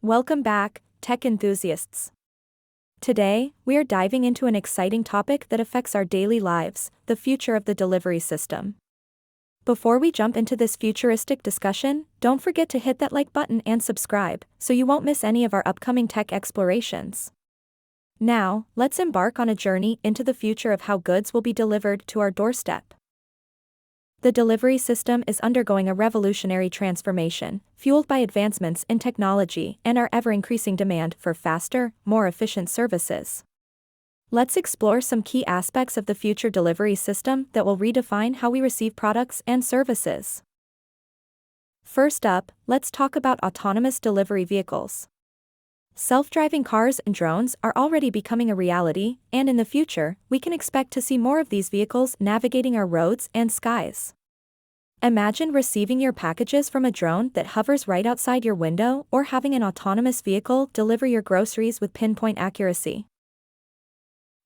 Welcome back, tech enthusiasts. Today, we are diving into an exciting topic that affects our daily lives, the future of the delivery system. Before we jump into this futuristic discussion, don't forget to hit that like button and subscribe, so you won't miss any of our upcoming tech explorations. Now, let's embark on a journey into the future of how goods will be delivered to our doorstep. The delivery system is undergoing a revolutionary transformation, fueled by advancements in technology and our ever-increasing demand for faster, more efficient services. Let's explore some key aspects of the future delivery system that will redefine how we receive products and services. First up, let's talk about autonomous delivery vehicles. Self-driving cars and drones are already becoming a reality, and in the future, we can expect to see more of these vehicles navigating our roads and skies. Imagine receiving your packages from a drone that hovers right outside your window, or having an autonomous vehicle deliver your groceries with pinpoint accuracy.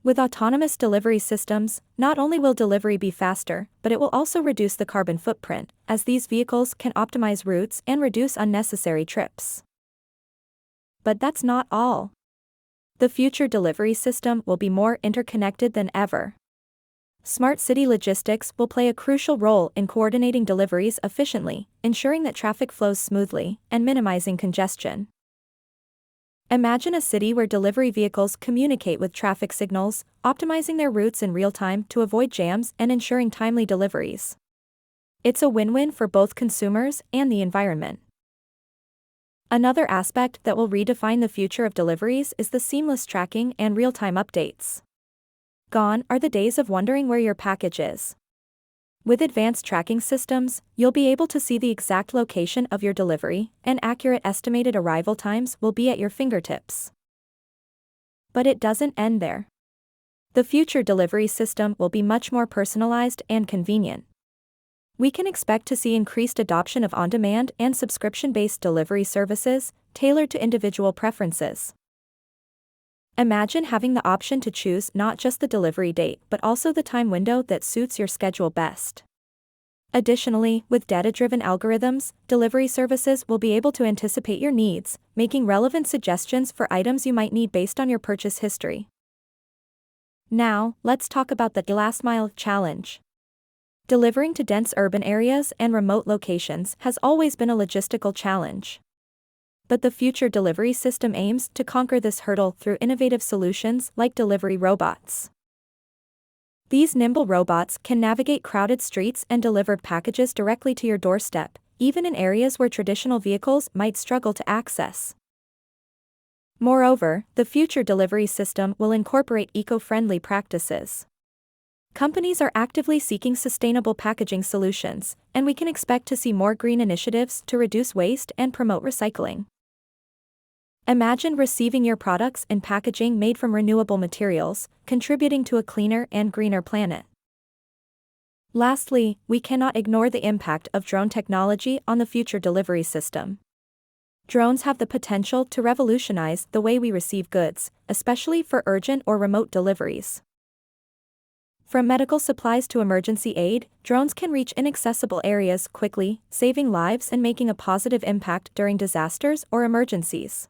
With autonomous delivery systems, not only will delivery be faster, but it will also reduce the carbon footprint, as these vehicles can optimize routes and reduce unnecessary trips. But that's not all. The future delivery system will be more interconnected than ever. Smart city logistics will play a crucial role in coordinating deliveries efficiently, ensuring that traffic flows smoothly, and minimizing congestion. Imagine a city where delivery vehicles communicate with traffic signals, optimizing their routes in real time to avoid jams and ensuring timely deliveries. It's a win-win for both consumers and the environment. Another aspect that will redefine the future of deliveries is the seamless tracking and real-time updates. Gone are the days of wondering where your package is. With advanced tracking systems, you'll be able to see the exact location of your delivery, and accurate estimated arrival times will be at your fingertips. But it doesn't end there. The future delivery system will be much more personalized and convenient. We can expect to see increased adoption of on-demand and subscription-based delivery services, tailored to individual preferences. Imagine having the option to choose not just the delivery date but also the time window that suits your schedule best. Additionally, with data-driven algorithms, delivery services will be able to anticipate your needs, making relevant suggestions for items you might need based on your purchase history. Now, let's talk about the last-mile challenge. Delivering to dense urban areas and remote locations has always been a logistical challenge. But the future delivery system aims to conquer this hurdle through innovative solutions like delivery robots. These nimble robots can navigate crowded streets and deliver packages directly to your doorstep, even in areas where traditional vehicles might struggle to access. Moreover, the future delivery system will incorporate eco-friendly practices. Companies are actively seeking sustainable packaging solutions, and we can expect to see more green initiatives to reduce waste and promote recycling. Imagine receiving your products in packaging made from renewable materials, contributing to a cleaner and greener planet. Lastly, we cannot ignore the impact of drone technology on the future delivery system. Drones have the potential to revolutionize the way we receive goods, especially for urgent or remote deliveries. From medical supplies to emergency aid, drones can reach inaccessible areas quickly, saving lives and making a positive impact during disasters or emergencies.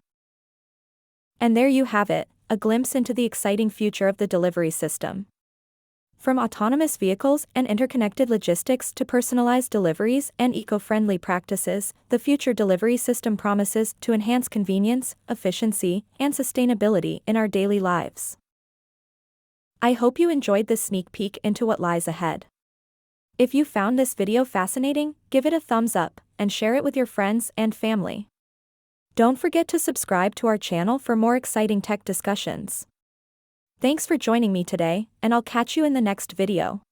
And there you have it, a glimpse into the exciting future of the delivery system. From autonomous vehicles and interconnected logistics to personalized deliveries and eco-friendly practices, the future delivery system promises to enhance convenience, efficiency, and sustainability in our daily lives. I hope you enjoyed this sneak peek into what lies ahead. If you found this video fascinating, give it a thumbs up and share it with your friends and family. Don't forget to subscribe to our channel for more exciting tech discussions. Thanks for joining me today, and I'll catch you in the next video.